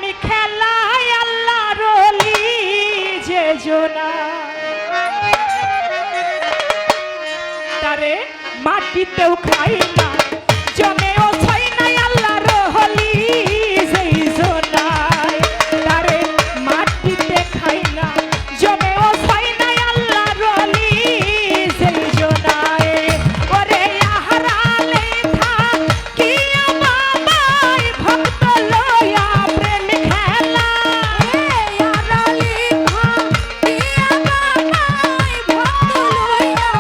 প্রেমী খেলায় আল্লাহ রলি যে জোনা তারে মাটিতেও খাই না জমেও ছাই নাই আল্লাহ রলি যেই জোনায় তারে মাটিতে খাই না জমেও ছাই নাই আল্লাহ রলি যেই জোনায় ওরে আহারালে থাকি বাবাই ভক্ত লয়া প্রেম খেলা আহারালে থাকি বাবাই ভক্ত লয়া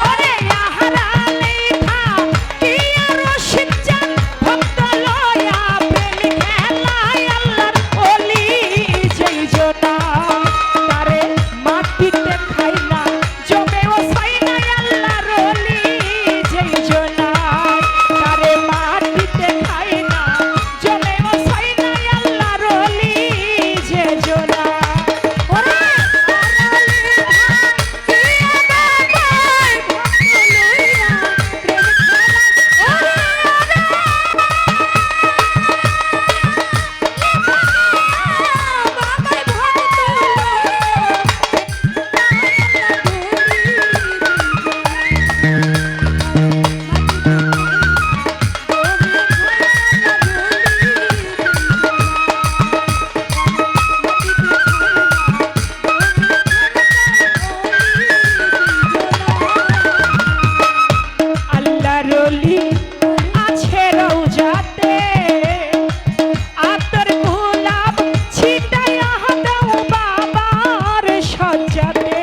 ওরে আহারালে থাকি রশিদ জান ভক্ত লয়া প্রেম খেলা আল্লাহর ওলি যেই জোনা তারে মাটিতে খাই না জমেও ছাই নাই আল্লাহর ওলি যেই জোনা তারে মাটিতে খাই না জমেও ছাই নাই আল্লাহর ওলি যে জোনা ওরে আহারালে থাকি বাবাই ভক্ত লয়া প্রেম খেলা আল্লাহর ওলি আছে রওজাতে আতর গোলাপ ছিটায়া দাও বাবার সজ্জাতে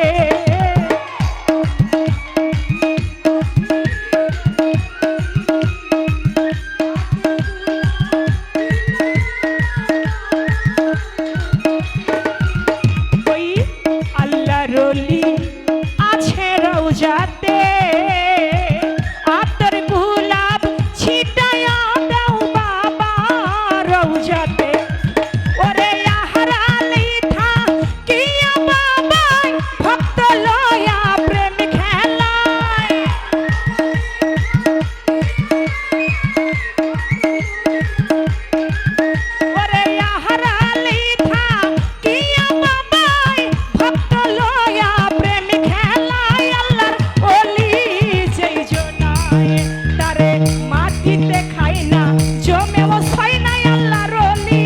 ওই আল্লাহর ওলি আছে রওজাতে আতর গোলাপ ছিটায়া দাও বাবা রওজাতে ওরে আহারালে থাকি বাবাই ভক্ত লয়া প্রেম খেলায় ওরে আহারালে থাকি বাবাই ভক্ত লয়া প্রেম খেলায় আল্লাহর ওলি যেই জোনায় তারে মাটিতে খাই না জমেও ছাই নাই আল্লাহর ওলি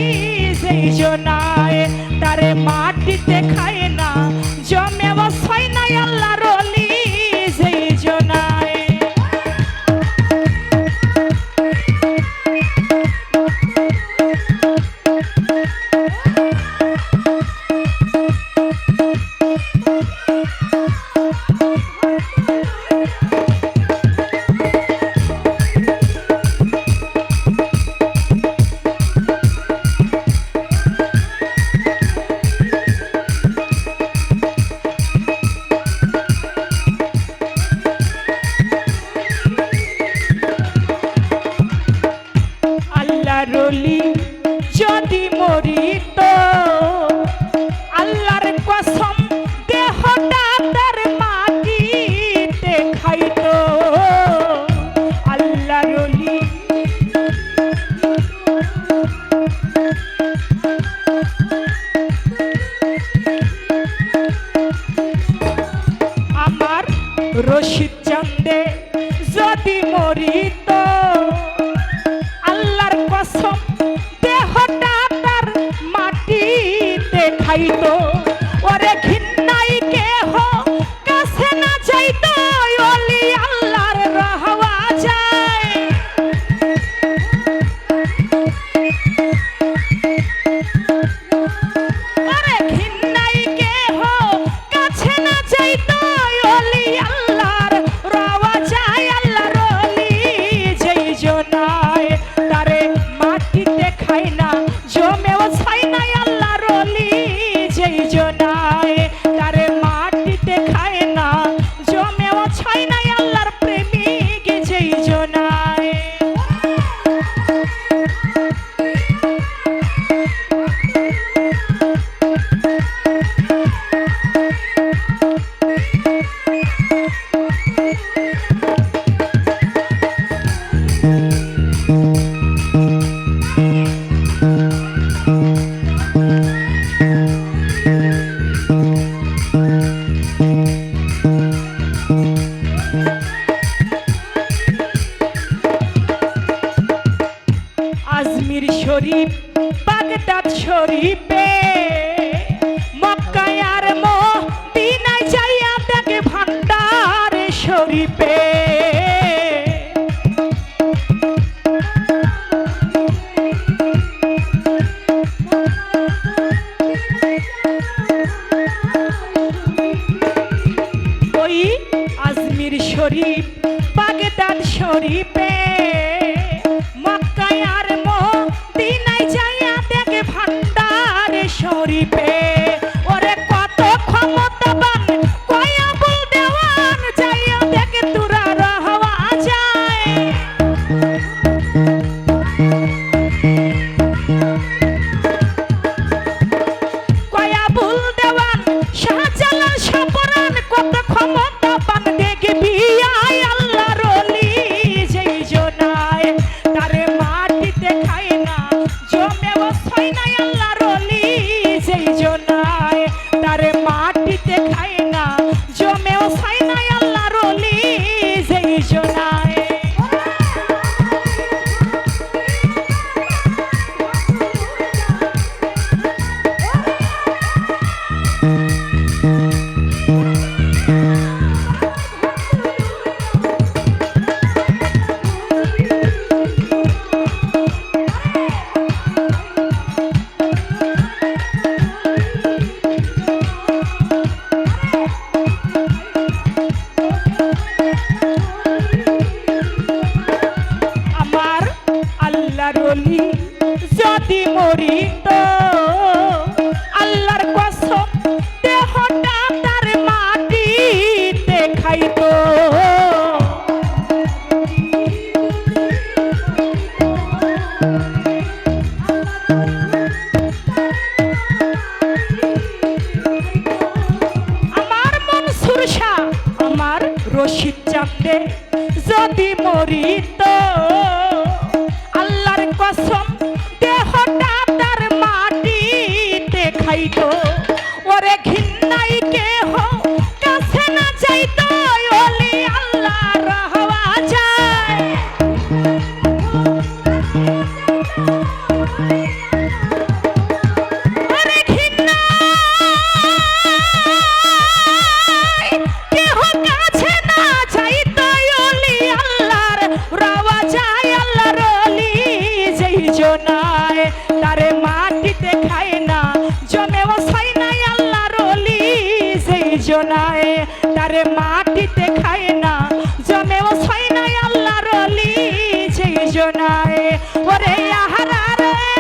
যেই জোনায় তারে মাটিতে খাই না জমেও ছাই নাই আল্লাহর ওলি যেই জোনায় আল্লাহর ওলি যদি মরিত আল্লাহর কসম দেহটা তার মাটিতে খাইতো আল্লাহর ওলি আমার রশিদ চান্দে যদি মরিত আল্লাহর কসম দেহটা তার মাটি আজমির শরীফ বাগদাদ শরীফে মক্কায় আর মদিনায় যাইয়া দেখে ভান্ডার শরীফে ওই আজমির শরীফ বাগদাদ শরীফে মক্কায় আর মদিনায় যাইয়া দেখে ভান্ডার শরীফে ওরে কত ক্ষমতাবান কয় আবুল দেওয়ান যাইয়া দেখে তুরা রহওয়া যায় কয় আবুল দেওয়ান শাহজালাল শাহপরান কত ক্ষমতাবান দেখবি আয় আল্লাহর ওলি যেই জনায় তারে মাটিতে খায় না জমে বসাই নাই আল্লাহর ওলি যেই জনায় তারে মাটিতে খায় না জমে বসাই নাই আল্লাহর ওলি যেই জনায় আমার আল্লাহর ওলি যদি মরিত আল্লাহর কসম দেহটা তার মাটিতে খাইতো আমার মনসুর শাহ আমার রশিদ চাঁদে যদি মরিত আল্লাহর কসম দেহটা তার মাটিতে খাইতো ওরে ঘিন্নাই কেহ কাছে না যাইতো ওলি আল্লাহ রহওয়া যায় ওরে ঘিন্নাই কেহ কাছে না যাইতো ওলি আল্লাহর রহওয়া যায় আল্লাহর ওলি যেই জনায় তারে মাটিতে খায় না জমে বসাই নাই আল্লাহর ওলি যেই জনায় তারে মাটিতে খায় না জমে বসাই নাই আল্লাহর ওলি যেই জনায় ওরে আহারা রে